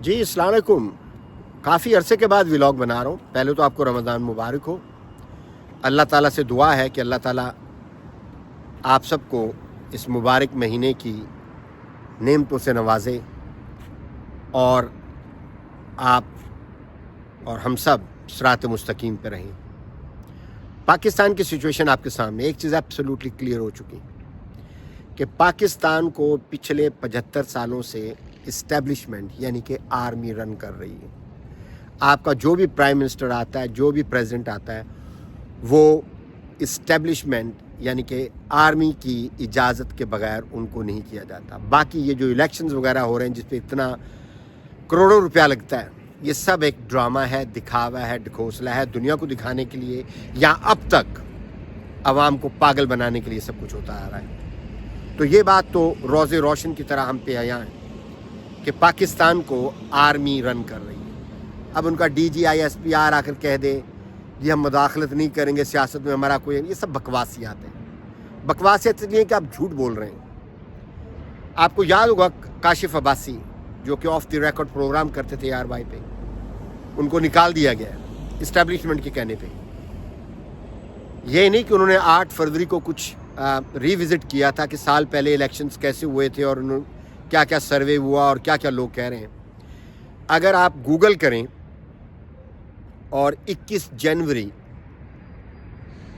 جی السلام علیکم. کافی عرصے کے بعد ولاگ بنا رہا ہوں. پہلے تو آپ کو رمضان مبارک ہو. اللہ تعالیٰ سے دعا ہے کہ اللہ تعالیٰ آپ سب کو اس مبارک مہینے کی نعمتوں سے نوازے اور آپ اور ہم سب صراط مستقیم پہ رہیں. پاکستان کی سچویشن آپ کے سامنے ایک چیز ایبسولوٹلی کلیئر ہو چکی کہ پاکستان کو پچھلے 75 سالوں سے اسٹیبلشمنٹ یعنی کہ آرمی رن کر رہی ہے. آپ کا جو بھی پرائم منسٹر آتا ہے, جو بھی پریزیڈنٹ آتا ہے, وہ اسٹیبلشمنٹ یعنی کہ آرمی کی اجازت کے بغیر ان کو نہیں کیا جاتا. باقی یہ جو الیکشنز وغیرہ ہو رہے ہیں جس پہ اتنا کروڑوں روپیہ لگتا ہے, یہ سب ایک ڈرامہ ہے, دکھاوا ہے, ڈھکوسلا ہے, دنیا کو دکھانے کے لیے یا اب تک عوام کو پاگل بنانے کے لیے سب کچھ ہوتا آ رہا ہے. تو یہ بات تو روز روشن کی طرح ہم پہ آیا ہے کہ پاکستان کو آرمی رن کر رہی ہے. اب ان کا D G I S P R آ کر کہہ دے یہ ہم مداخلت نہیں کریں گے سیاست میں, ہمارا کوئی, یہ سب بکواسیات ہیں. بکواسیت اس لیے کہ آپ جھوٹ بول رہے ہیں. آپ کو یاد ہوگا کاشف عباسی جو کہ آف دی ریکارڈ پروگرام کرتے تھے آر وائی پہ, ان کو نکال دیا گیا اسٹیبلشمنٹ کے کہنے پہ. یہ نہیں کہ انہوں نے 8 فروری کو کچھ ری وزٹ کیا تھا کہ سال پہلے الیکشنز کیسے ہوئے تھے اور انہوں کیا کیا سروے ہوا اور کیا کیا لوگ کہہ رہے ہیں. اگر آپ گوگل کریں اور 21 جنوری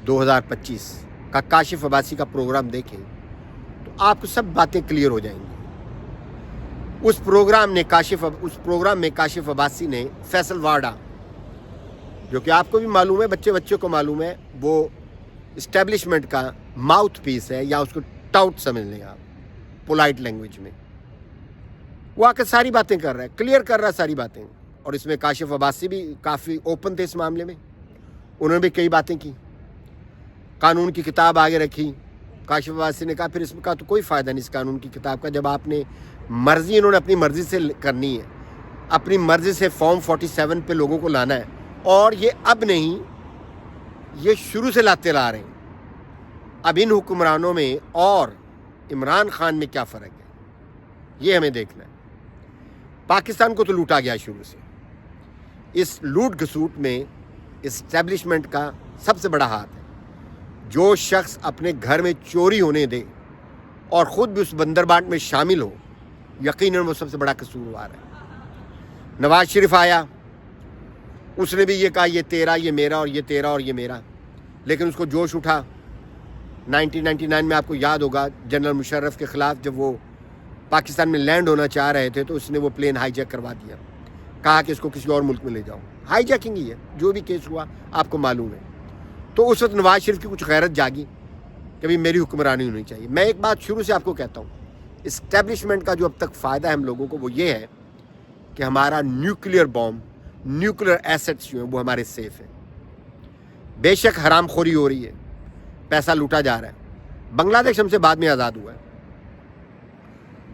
2025 کا کاشف عباسی کا پروگرام دیکھیں تو آپ کو سب باتیں کلیئر ہو جائیں گی. اس پروگرام میں کاشف عباسی نے فیصل واڈا, جو کہ آپ کو بھی معلوم ہے, بچے کو معلوم ہے, وہ اسٹیبلشمنٹ کا ماؤتھ پیس ہے, یا اس کو ٹاؤٹ سمجھ لیں آپ پولائٹ لینگویج میں. وہ آ کر ساری باتیں کر رہا ہے, کلیئر کر رہا ہے ساری باتیں. اور اس میں کاشف عباسی بھی کافی اوپن تھے اس معاملے میں. انہوں نے بھی کئی باتیں کی, قانون کی کتاب آگے رکھی. کاشف عباسی نے کہا پھر اس کا تو کوئی فائدہ نہیں اس قانون کی کتاب کا, جب آپ نے مرضی, انہوں نے اپنی مرضی سے کرنی ہے, اپنی مرضی سے فارم 47 پہ لوگوں کو لانا ہے. اور یہ اب نہیں, یہ شروع سے لاتے لا رہے ہیں. اب ان حکمرانوں میں اور عمران خان میں کیا فرق ہے یہ ہمیں دیکھنا ہے. پاکستان کو تو لوٹا گیا شروع سے. اس لوٹ گھسوٹ میں اسٹیبلشمنٹ کا سب سے بڑا ہاتھ ہے. جو شخص اپنے گھر میں چوری ہونے دے اور خود بھی اس بندرباٹ میں شامل ہو, یقیناً وہ سب سے بڑا قصوروار ہے. نواز شریف آیا, اس نے بھی یہ کہا یہ تیرا, یہ میرا, اور یہ تیرا اور یہ میرا. لیکن اس کو جوش اٹھا 1999 میں, آپ کو یاد ہوگا جنرل مشرف کے خلاف جب وہ پاکستان میں لینڈ ہونا چاہ رہے تھے تو اس نے وہ پلین ہائی جیک کروا دیا, کہا کہ اس کو کسی اور ملک میں لے جاؤ. ہائی جیکنگ ہی ہے, جو بھی کیس ہوا آپ کو معلوم ہے. تو اس وقت نواز شریف کی کچھ غیرت جاگی کہ بھائی میری حکمرانی ہونی چاہیے. میں ایک بات شروع سے آپ کو کہتا ہوں, اسٹیبلشمنٹ کا جو اب تک فائدہ ہے ہم لوگوں کو وہ یہ ہے کہ ہمارا نیوکلیئر بوم, نیوکلیئر ایسٹس جو ہیں وہ ہمارے سیف ہیں. بے شک حرام خوری ہو رہی ہے, پیسہ لوٹا جا رہا ہے. بنگلہ دیش ہم سے بعد میں آزاد ہوا ہے,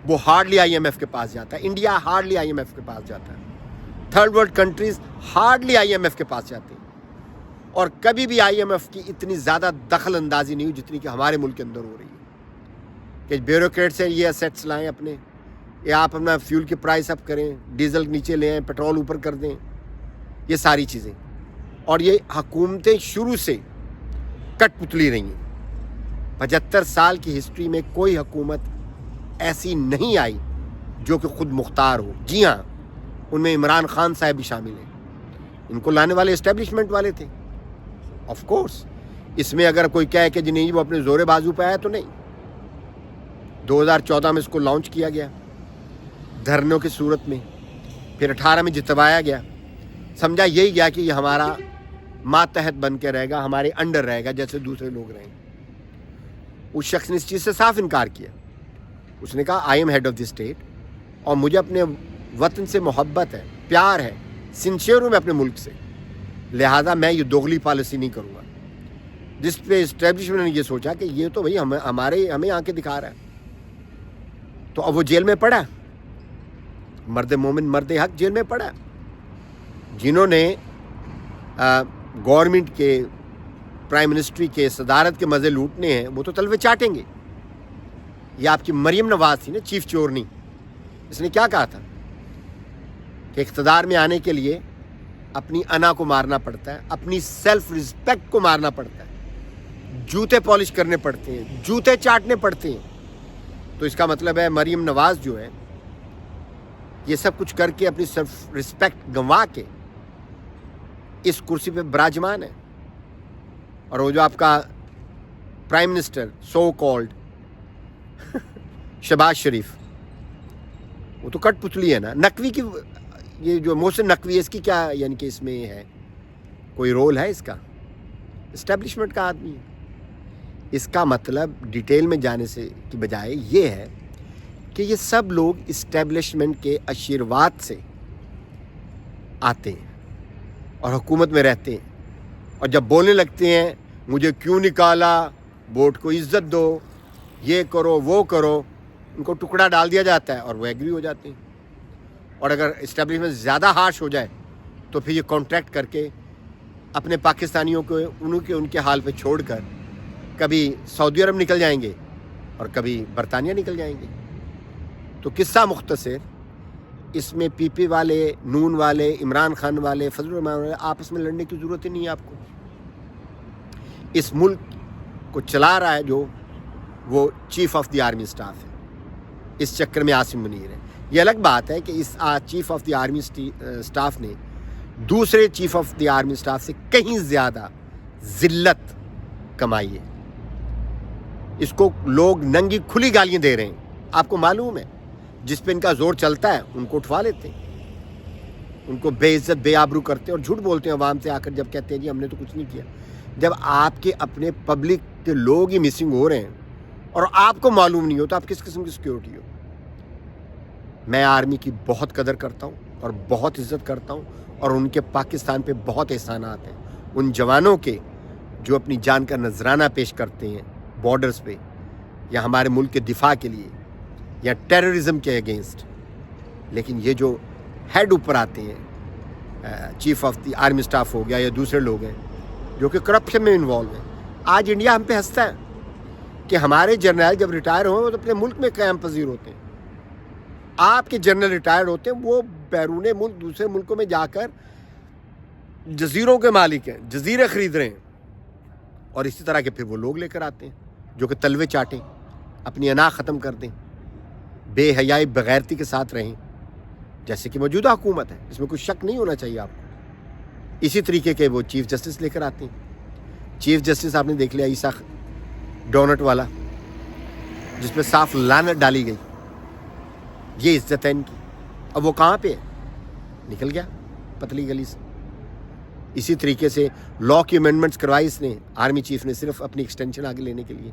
وہ ہارڈلی آئی ایم ایف کے پاس جاتا ہے. India hardly I M F کے پاس جاتا ہے. Third world countries hardly I M F کے پاس جاتی ہیں. اور کبھی بھی آئی ایم ایف کی اتنی زیادہ دخل اندازی نہیں ہوئی جتنی کہ ہمارے ملک کے اندر ہو رہی ہے کہ بیوروکریٹس ہیں یہ ایسیٹس لائیں اپنے, یا آپ اپنا فیول کی پرائس اپ کریں, ڈیزل نیچے لے آئیں, پیٹرول اوپر کر دیں, یہ ساری چیزیں. اور یہ حکومتیں شروع سے کٹ پتلی رہی ہیں. 75 سال کی ہسٹری میں کوئی حکومت ایسی نہیں آئی جو کہ خود مختار ہو. جی ہاں, ان میں عمران خان صاحب بھی شامل ہیں. ان کو لانے والے اسٹیبلشمنٹ والے تھے آف کورس. اس میں اگر کوئی کہے کہ جی نہیں وہ اپنے زور بازو پہ آیا تو نہیں. 2014 میں اس کو لانچ کیا گیا دھرنوں کی صورت میں, پھر 18 میں جتوایا گیا. سمجھا یہی گیا کہ یہ ہمارا ماتحت بن کے رہے گا, ہمارے انڈر رہے گا جیسے دوسرے لوگ رہیں. اس شخص نے اس چیز سے صاف انکار کیا. اس نے کہا I am head of the state اور مجھے اپنے وطن سے محبت ہے, پیار ہے, سنسیئر ہوں میں اپنے ملک سے, لہذا میں یہ دوغلی پالیسی نہیں کروں گا. جس پہ اسٹیبلشمنٹ نے یہ سوچا کہ یہ تو بھائی ہمیں آ کے دکھا رہا ہے. تو اب وہ جیل میں پڑا, مرد مومن مرد حق جیل میں پڑا. جنہوں نے گورنمنٹ کے پرائم منسٹری کے صدارت کے مزے لوٹنے ہیں وہ تو تلوے چاٹیں گے. یہ آپ کی مریم نواز تھی نا, چیف چورنی. اس نے کیا کہا تھا کہ اقتدار میں آنے کے لیے اپنی انا کو مارنا پڑتا ہے, اپنی سیلف رسپیکٹ کو مارنا پڑتا ہے, جوتے پالش کرنے پڑتے ہیں, جوتے چاٹنے پڑتے ہیں. تو اس کا مطلب ہے مریم نواز جو ہے یہ سب کچھ کر کے اپنی سیلف رسپیکٹ گنوا کے اس کرسی پہ براجمان ہے. اور وہ جو آپ کا prime minister so called Shahbaz Sharif, وہ تو کٹ پتلی ہے نا. نقوی کی یہ جو محسن نقوی ہے, اس کی کیا یعنی کہ اس میں ہے کوئی رول ہے اس کا؟ اسٹیبلشمنٹ کا آدمی ہے. اس کا مطلب ڈیٹیل میں جانے سے کی بجائے یہ ہے کہ یہ سب لوگ اسٹیبلشمنٹ کے آشیرواد سے آتے ہیں اور حکومت میں رہتے ہیں, اور جب بولنے لگتے ہیں مجھے کیوں نکالا, ووٹ کو عزت دو, یہ کرو وہ کرو, ان کو ٹکڑا ڈال دیا جاتا ہے اور وہ ایگری ہو جاتے ہیں. اور اگر اسٹیبلشمنٹ زیادہ ہارش ہو جائے تو پھر یہ کانٹریکٹ کر کے اپنے پاکستانیوں کو ان کے حال پہ چھوڑ کر کبھی سعودی عرب نکل جائیں گے اور کبھی برطانیہ نکل جائیں گے. تو قصہ مختصر, اس میں پی پی والے, نون والے, عمران خان والے, فضل الرحمان والے آپس میں لڑنے کی ضرورت ہی نہیں ہے آپ کو. اس ملک کو چلا رہا ہے جو وہ chief of the army staff ہے, اس چکر میں عاصم منیر ہے. یہ الگ بات ہے کہ اس chief of the army staff نے دوسرے chief of the army staff سے کہیں زیادہ ذلت کمائی ہے. اس کو لوگ ننگی کھلی گالیاں دے رہے ہیں, آپ کو معلوم ہے. جس پہ ان کا زور چلتا ہے ان کو اٹھوا لیتے ہیں, ان کو بے عزت بے آبرو کرتے ہیں اور جھوٹ بولتے ہیں عوام سے آ کر, جب کہتے ہیں جی ہم نے تو کچھ نہیں کیا. جب آپ کے اپنے پبلک کے لوگ ہی مسنگ ہو رہے ہیں اور آپ کو معلوم نہیں ہو تو آپ کس قسم کی سیکیورٹی ہو. میں آرمی کی بہت قدر کرتا ہوں اور بہت عزت کرتا ہوں, اور ان کے پاکستان پہ بہت احسانات ہیں. ان جوانوں کے جو اپنی جان کا نذرانہ پیش کرتے ہیں بارڈرز پہ, یا ہمارے ملک کے دفاع کے لیے, یا ٹیررزم کے اگینسٹ. لیکن یہ جو ہیڈ اوپر آتے ہیں, chief of the army staff ہو گیا یا دوسرے لوگ ہیں جو کہ کرپشن میں انوالو ہیں. آج انڈیا ہم پہ ہنستا ہے کہ ہمارے جرنیل جب ریٹائر ہوئے تو اپنے ملک میں قیام پذیر ہوتے ہیں. آپ کے جنرل ریٹائرڈ ہوتے ہیں, وہ بیرون ملک دوسرے ملکوں میں جا کر جزیروں کے مالک ہیں, جزیرے خرید رہے ہیں, اور اسی طرح کے پھر وہ لوگ لے کر آتے ہیں جو کہ تلوے چاٹیں, اپنی انا ختم کر دیں, بے حیائی بغیرتی کے ساتھ رہیں, جیسے کہ موجودہ حکومت ہے, اس میں کوئی شک نہیں ہونا چاہیے آپ کو. اسی طریقے کے وہ چیف جسٹس لے کر آتے ہیں. چیف جسٹس آپ نے دیکھ لیا عیسیٰ ڈونٹ والا, جس پہ صاف لعنت ڈالی گئی. یہ عزت ہے ان کی. اب وہ کہاں پہ ہے؟ نکل گیا پتلی گلی سے. اسی طریقے سے لا کی امینڈمنٹس کروائی اس نے, آرمی چیف نے, صرف اپنی ایکسٹینشن آگے لینے کے لیے.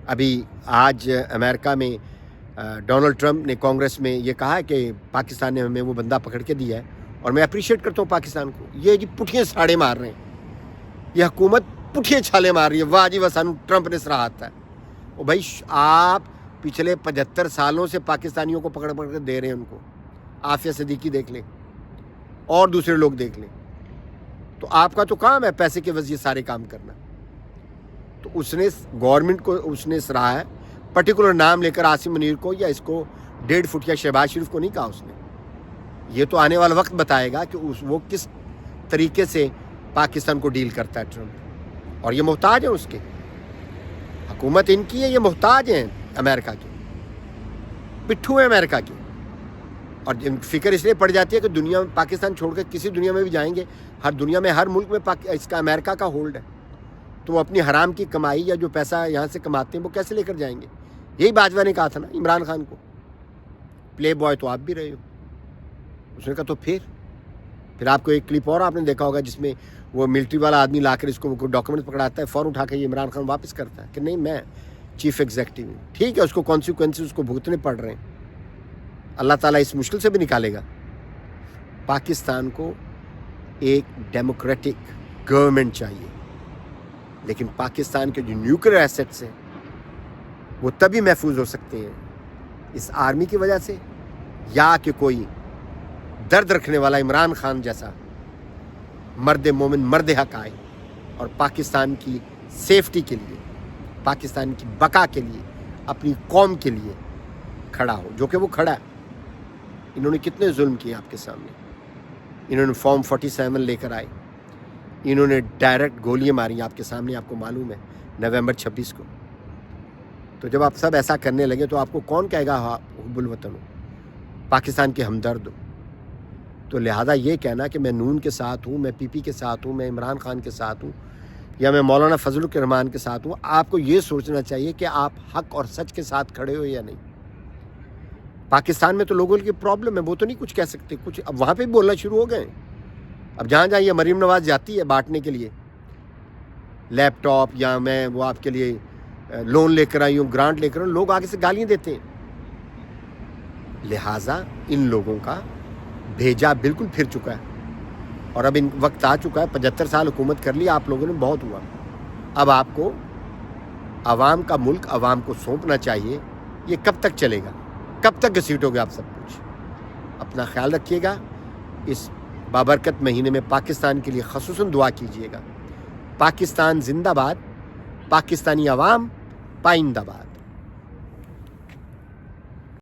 ابھی آج امریکہ میں ڈونلڈ ٹرمپ نے کانگریس میں یہ کہا ہے کہ پاکستان نے ہمیں وہ بندہ پکڑ کے دیا ہے, اور میں اپریشیٹ کرتا ہوں پاکستان کو. یہ جی پٹھیاں ساڑے مار رہے ہیں, یہ حکومت پٹھیاں چھالے مار رہی ہے. واہ جی واہ, سانو ٹرمپ نے سراہا ہے. او بھائی, آپ پچھلے 75 سالوں سے پاکستانیوں کو پکڑ پکڑ کے دے رہے ہیں ان کو. عافیہ صدیقی دیکھ لیں اور دوسرے لوگ دیکھ لیں. تو آپ کا تو کام ہے پیسے کے وجہ سارے کام کرنا. تو اس نے گورنمنٹ کو اس نے سراہا ہے, پرٹیکولر نام لے کر عاصم منیر کو یا اس کو 1.5 فٹ یا شہباز شریف کو نہیں کہا اس نے. یہ تو آنے والا وقت بتائے گا کہ وہ کس طریقے سے پاکستان کو ڈیل کرتا ہے ٹرمپ. اور یہ محتاج ہیں اس کے, حکومت ان کی ہے, یہ محتاج ہیں امریکہ کے, پٹھو ہیں امریکہ کے. اور فکر اس لیے پڑ جاتی ہے کہ دنیا میں پاکستان چھوڑ کر کسی دنیا میں بھی جائیں گے, ہر دنیا میں ہر ملک میں اس کا امریکہ کا ہولڈ ہے. تو وہ اپنی حرام کی کمائی یا جو پیسہ یہاں سے کماتے ہیں وہ کیسے لے کر جائیں گے؟ یہی باجوہ نے کہا تھا نا عمران خان کو, پلے بوائے تو آپ بھی رہے ہو. اس نے کہا تو پھر آپ کو ایک کلپ اور آپ نے دیکھا ہوگا جس میں وہ ملٹری والا آدمی لا کر اس کو ڈاکومنٹ پکڑاتا ہے, فوراً اٹھا کے یہ عمران خان واپس کرتا ہے کہ نہیں میں چیف ایگزیکٹو ہوں. ٹھیک ہے, اس کو کانسیکوینسز اس کو بھگتنے پڑ رہے ہیں, اللہ تعالیٰ اس مشکل سے بھی نکالے گا. پاکستان کو ایک ڈیموکریٹک گورنمنٹ چاہیے, لیکن پاکستان کے جو نیوکلیئر ایسٹس ہیں وہ تبھی محفوظ ہو سکتے ہیں اس آرمی کی وجہ سے, یا کہ کوئی درد رکھنے والا عمران خان جیسا مرد مومن مرد حق آئے اور پاکستان کی سیفٹی کے لیے, پاکستان کی بقا کے لیے, اپنی قوم کے لیے کھڑا ہو, جو کہ وہ کھڑا ہے. انہوں نے کتنے ظلم کیے آپ کے سامنے. انہوں نے فارم 47 لے کر آئے, انہوں نے ڈائریکٹ گولیاں ماری آپ کے سامنے, آپ کو معلوم ہے, نومبر 26 کو. تو جب آپ سب ایسا کرنے لگے تو آپ کو کون کہے گا حب الوطن ہو, پاکستان کے ہمدرد ہو؟ تو لہٰذا یہ کہنا کہ میں نون کے ساتھ ہوں, میں پی پی کے ساتھ ہوں, میں عمران خان کے ساتھ ہوں, یا میں مولانا فضل الرحمان کے ساتھ ہوں, آپ کو یہ سوچنا چاہیے کہ آپ حق اور سچ کے ساتھ کھڑے ہو یا نہیں. پاکستان میں تو لوگوں کی پرابلم ہے, وہ تو نہیں کچھ کہہ سکتے, کچھ اب وہاں پہ بھی بولنا شروع ہو گئے. اب جہاں جہاں یہ مریم نواز جاتی ہے بانٹنے کے لیے لیپ ٹاپ, یا میں وہ آپ کے لیے لون لے کر آئی ہوں, گرانٹ لے کر آئی ہوں, لوگ آگے سے گالیاں دیتے ہیں. لہٰذا ان لوگوں کا بھیجا بالکل پھر چکا ہے, اور اب ان وقت آ چکا ہے. 75 سال حکومت کر لی آپ لوگوں نے, بہت ہوا. اب آپ کو عوام کا ملک عوام کو سونپنا چاہیے. یہ کب تک چلے گا, کب تک گھسیٹو گے آپ سب کچھ؟ اپنا خیال رکھیے گا. اس بابرکت مہینے میں پاکستان کے لیے خصوصاً دعا کیجیے گا. پاکستان زندہ باد, پاکستانی عوام پائندہ باد.